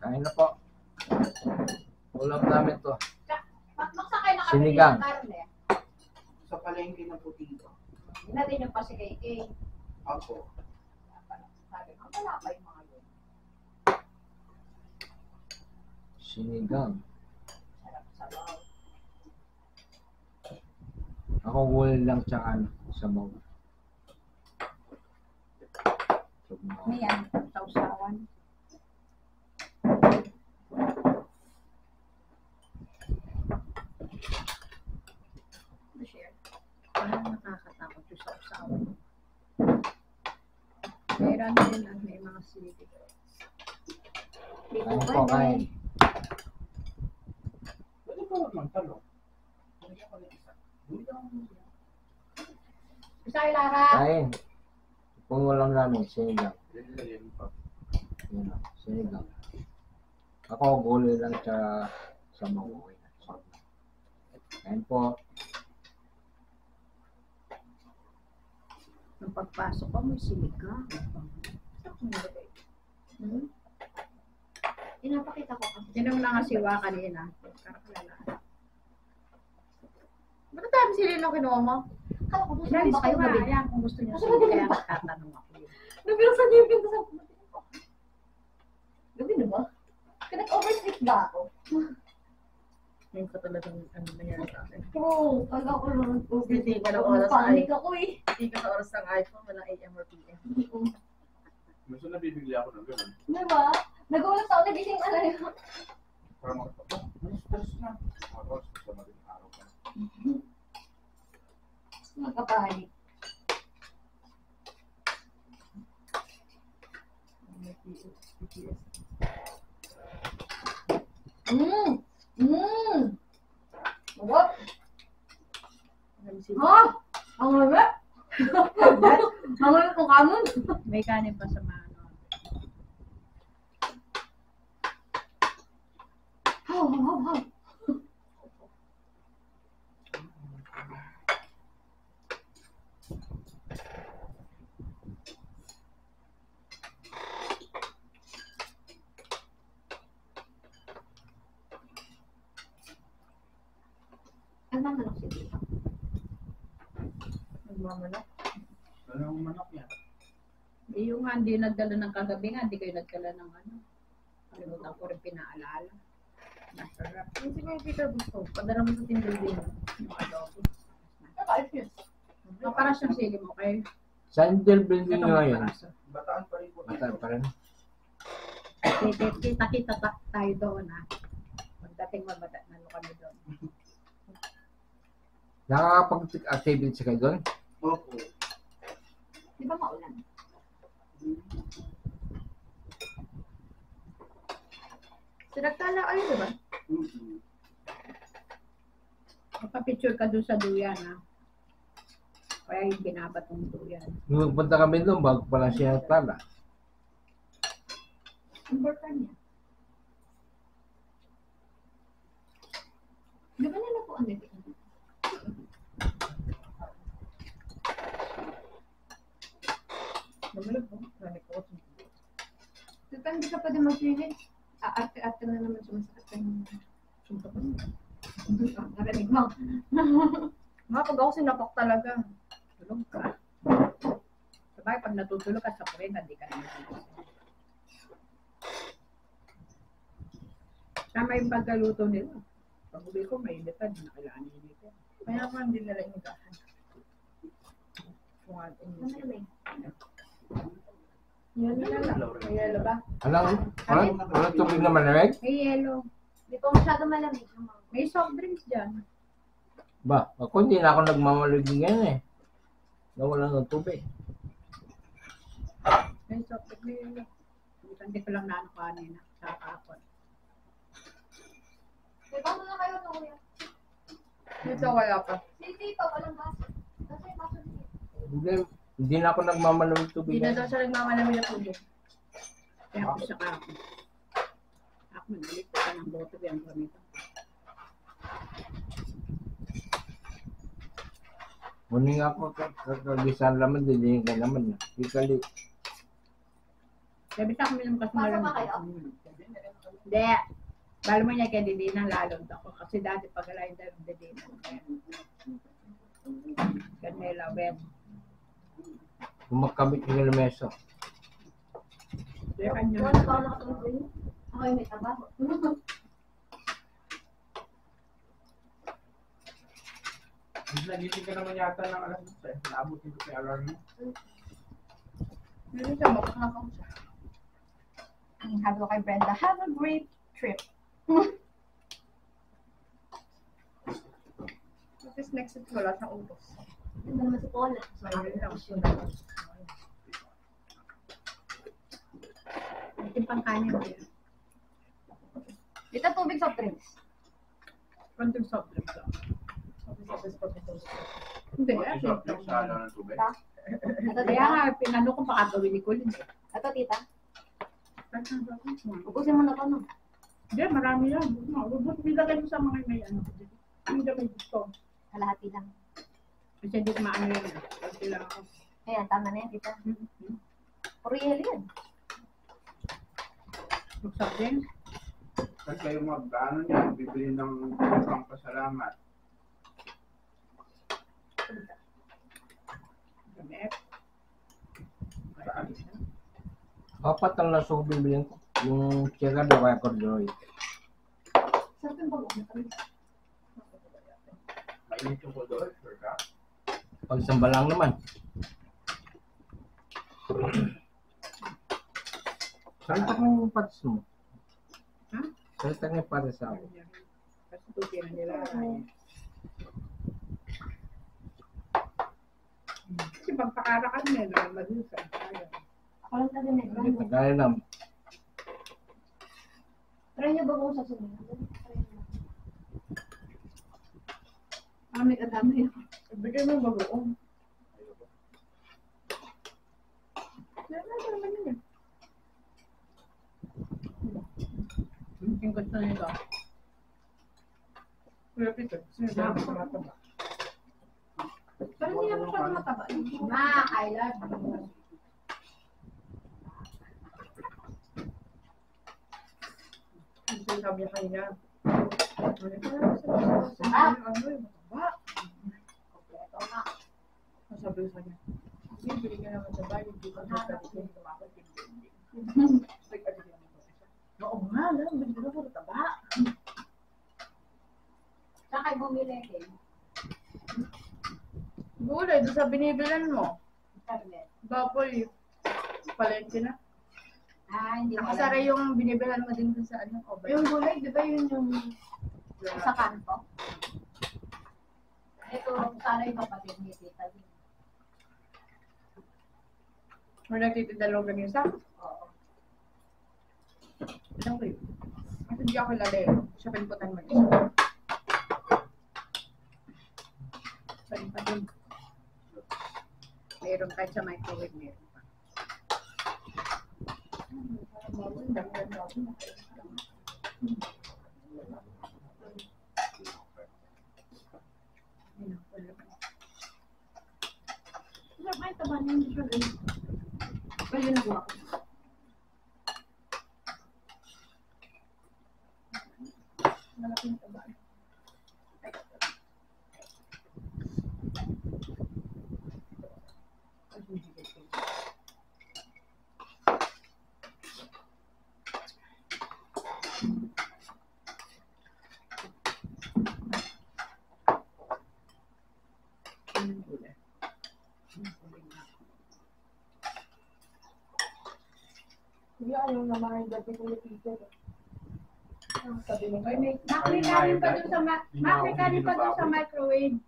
Kain na po. Ulam namin to. Magsakay na kami Sinigang. ng karne. Sa palengke na puti ito. Hindi natin yung pasikay-kay. Ako. Sabi ko, wala pa yung mga yun. Sinigang. Sarap sabaw. Ako wala lang tsaka sabaw. Ano yan? Sausawan. Share. Parang nakakatakot yung sausawan. Meron din ang may mga sili. Kain po, kain. Pwede ko naman talong. Pwede ko na isa. Hindi ako Isa kay Lara. Kain. Kung ulam namin, sinigang. Yan pa. Yun o, sinigang. Ako gulay lang tsaka sabaw. Kain po. Nung pagpasok ko, may sinigang. Pinapakita ko kasi. Sinong nangasiwa kanina? Karakalala. Ba't dami sila nung kinuha mo? Kala ko gusto ba kayo gabi niya? Kung gusto niyo sila, kaya tatanong ako yun. Nabirasan niyo yung pinto sa gabi na ba? Pinag-oversleep ba ako? Ngayon ko talaga ano nangyari sa akin. Oo, kala ko naman po. Hindi ka ng oras sa Panik ako eh. Hindi ka sa oras ng iPhone, walang AM or PM. Gusto na bibigli ako ng gano'n. Diba? Nagulat ako, nagising ano yun. Para makapag, may stress na. Tapos, sa madaling araw ka. Magkapanik. What? Ha? Ang labi? Ang labi kung kamon? May kanin pa sa mga ano. Haw. Ano ang manok si Tita? Nagmamanok. Ano ang manok niya? Eh, yung nga, hindi nagdala ng kagabi nga, hindi kayo nagdala ng ano. Kalimutan ko rin pinaalala. Masarap. Yung siguro Peter gusto. Padala mo sa tindal din. Yung adobo. Nakayos yun. Para siyang sili mo kay. Saan din building Ito nyo ngayon? maparaso. Bataan pa rin po. Matagal pa rin. Kita tayo doon ha. Pagdating mabata na kami doon. Nakakapag-activity kayo doon? Opo. Di ba maulan? Sinagtala kayo, di ba? Magpa-picture ka doon sa duyan ha. Kaya yung binabat ng duyan. Nung punta kami doon, bago pa lang siya tala. Important niya. Di ba nila po ang dito? Namalog po. Marami ko. Tita, hindi ka pwede mag-unit. Arte-arte na naman sumasakit ka naman. Sunta ko. Narinig mo. Mga pag ako sinapak talaga. Tulog ka. Sabay, pag natutulog ka sa kuwing, hindi ka naman tulog. Tama yung pagkaluto nila. Pag uwi ko, may inipad. Nakailangan inipad. Kaya nga hindi nila inigahan. Malamig. Yan nila lang. May yelo ba? Walang tubig na malamig? May yelo. Hindi po masyado malamig. May soft drinks dyan. Ba, ako hindi na ako nagmamaligid ngayon eh. Nawala ng tubig. May soft drinks. May yelo. Hindi ko lang naano kanina. Sa kapon. Di ba muna kayo ito kuya? Dito wala pa. Si Tita, walang baso. Kasi baso niya. Hindi na ako nagmamalamig tubig. Hindi na daw siya nagmamalamig na tubig. Kaya ako siya kapon. Ako nalik ko ka ng boto yung gamito. Muning ako, kakagisan laman, hindi ka naman. Ikali. Sabi sa kami ng Basa ba kayo? Hindi. Bala mo niya kay Didina lalo ako. Kasi dati pag alayin tayo ng Didina. Canela web. Kung magkabit yung lamesa. Kaya kanya Wala pa ako nakatulog yun. Ako yung may trabaho. Nagising ka naman yata ng alas 6. Naabot nito kay alarm mo. Hindi siya makakakaw siya. Sabi ko kay Brenda, have a great trip. Tapos next week wala sa utos. Hindi naman si Paula. Ayun lang. Timpang kanin mo yan. Dito tubig soft drinks. Konting soft drinks lang. Hindi, Isop yung sa ano ng tubig. Ito kaya tita. nga, pinano ko pakagawin ni Colin. Ito tita. Hindi, Ubusin mo na to, no? marami yan. Ubus, bilagay mo sa mga may ano. Hindi may gusto. Kalahati lang. Kasi hindi ko maano yan. Kasi lang ako. Ayan, tama na yan, tita. Puro yelo yan. Soft drinks. Kasi kayo mag-ano niya, bibili ng pang pasalamat. Gamit. Saan? Apat ang lasong bibiliin ko. Yung tiyera daw kaya corduroy. Sarap yung bago na kami. Mainit yung kodol, sure ka? Pag samba lang naman. Salita ko yung patis mo. Ha? Salita ko yung patis sa akin. Kasi tutira nila. Kasi pagpakarakan nila, madusa. Ako lang tayo na ito. Nagkaya lang. Try niyo ba kung sa sunod? May kadami. Bigyan mo yung bagoong. Naman yun. Yung gusto nito. Pero pito, sinabi ko mataba. Pero hindi naman siya mataba. I love you. Sabi niya kanina. Ano yung mataba? Kompleto nga. Sabi ko sa kanya, bibili ka naman sa bahay, hindi ka sa sarili, tumakot yung building. Oo nga, lang, bili ka na taba. Saan kayo bumili eh? Gulay, doon sa binibilan mo. Internet. Baboy, palengke na. Hindi mo Nakasara alam. yung binibilan mo din doon sa ano, over. Yung gulay, di ba yun yung sa kanto? Ito, sana yung kapatid ni tita. Mo nagtitindalog lang yung sa. Oo. Ilang ko yun. Kasi hindi ako lali. Siya pinputan mo isa. Pwede pa din. Mayroon kahit sa microwave, mayroon pa. Sarap nga yung taba niya, hindi siya ganun. Well, yun nakuha ko. Malaking taba. Kuya, ayaw na mga dati ko yung pizza. Sabi mo, may kanin pa doon sa kanin pa doon sa microwave.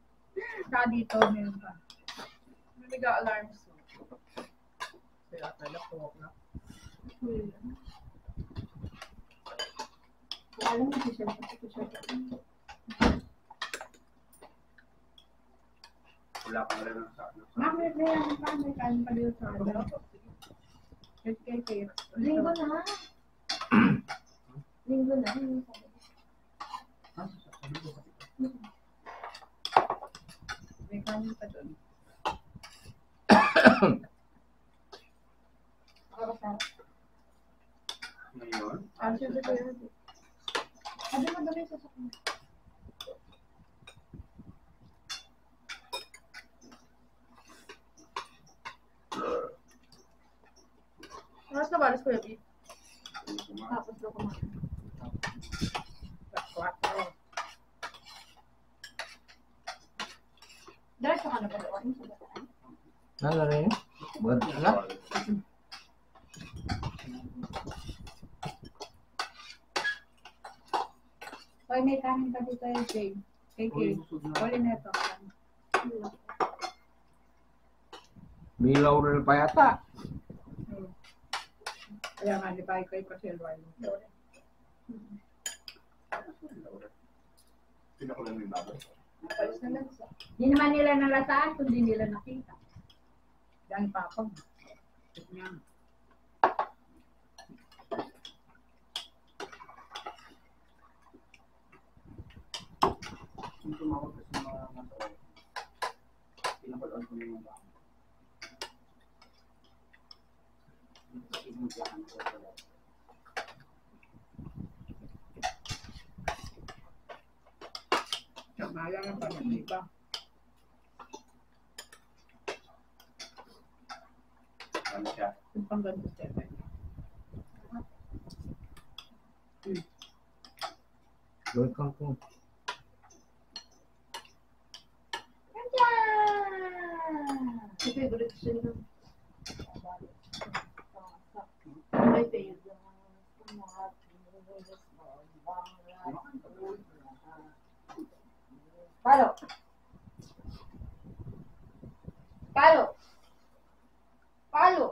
Saka dito, meron pa. May nag-alarms. Kaya pala po na. Alam mo, siya siya. Wala pa rin ang sa ano. May kanin pa doon sa ano. KK. Linggo na. Linggo na. May kanin pa doon. Ako sa Ngayon, Answer ko yun. Sabi mo dami sa sakyan. Oras na balas ko yung Tapos daw kumain. 4. Diretso ka na ba doon sa bataan? Ano rin? Bad na? Hoy, may kanin pa dito yung Jane. Kay Kay. Wala na ito. May laurel pa yata. Kaya nga, di ba ikaw yung pasilwal. Pinakulan mo yung baboy. Napalis na lang sa. Hindi naman nila nalataan kung di nila nakita. Yan, papang. Yan. Yung tumawag kasi mga nasa oras. Pinakulan ko yung baboy. Imudyakan ko pala. Kamala na pala, di ba? Ano siya? Yung pangganto step. Welcome po. Ito yung favorite siya ng may favorite. Palo. Palo. Palo.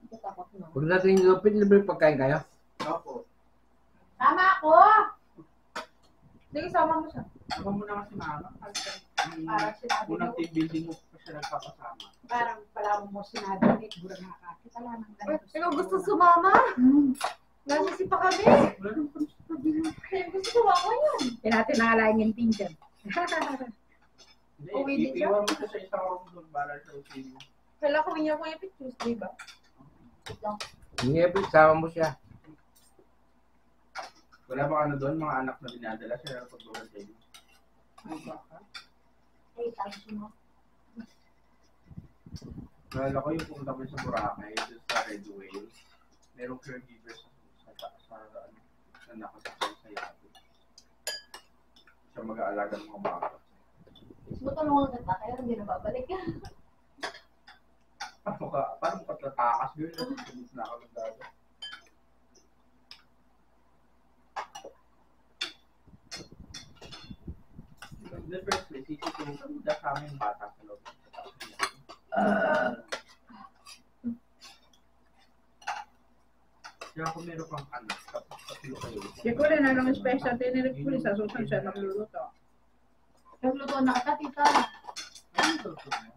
Takot na. Pag natin yung lupit, libre pagkain kayo. Opo. Tama ako. Sige, sama mo siya. Ako muna kasi mama. Parang sinabi Unang mo. team building mo pa siya nagpapasama. Parang pala mo sinabi ni Burang Nakakit. Wala nang ganito. Ikaw gusto sumama? Nasisipa kami. Wala naman kami sa problema. Kaya gusto sumama yun. Tinati na alayin yung pinjan. Hindi, Uwi din siya? iwan mo siya sa isang room doon. Bala siya usin mo. Kala ko niya kung yung Tuesday ba? Hindi, sama mo siya. Wala ba ano doon, mga anak na dinadala siya na pagbuhan sa inyo? Ay, tapos mo. Nalala ko yung pumunta ko sa Boracay, doon sa Red Whale. Merong caregivers sa na nakasakay sa yato. Siya mag-aalaga ng mga bata. Matulungan kita, kaya hindi na babalik. Paano ka tatakas yun? Tumis na ako ng dada. In the first place, isipin ko, dahil sa amin bata sa loob. Kaya kung meron kang anak, tapos katilo kayo. Kaya ko rin anong special tinirig ko rin sa susan siya nagluluto. Nagluto na kita, tita. Ano ito mo?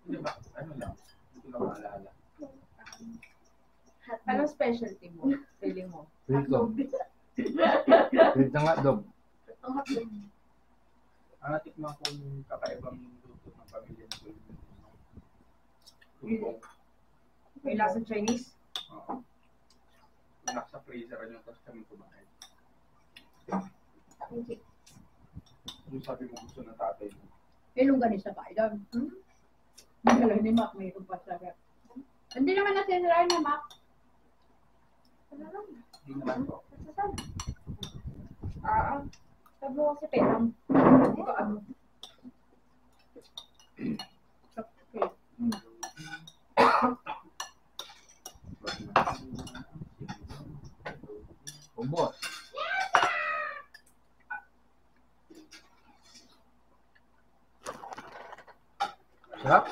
Hindi ba? Ano lang? Hindi ko lang maalala. Anong specialty mo? Feeling mo? Prito. Prito nga, dog. Ang hapon. Natikman ko yung kakaibang luto ng pamilya ko. Tumbong. May lasang Chinese? Oo. Nasa freezer yun, tapos kami kumain. Yung sabi mo gusto ng tatay mo. May longganisa pa doon. Alam ni Mac, may pa sa hindi naman nasisirain ni Mac. Hindi naman po. Sabi mo kasi perang. Hindi ko ano. Okay. Ubos. Sarap.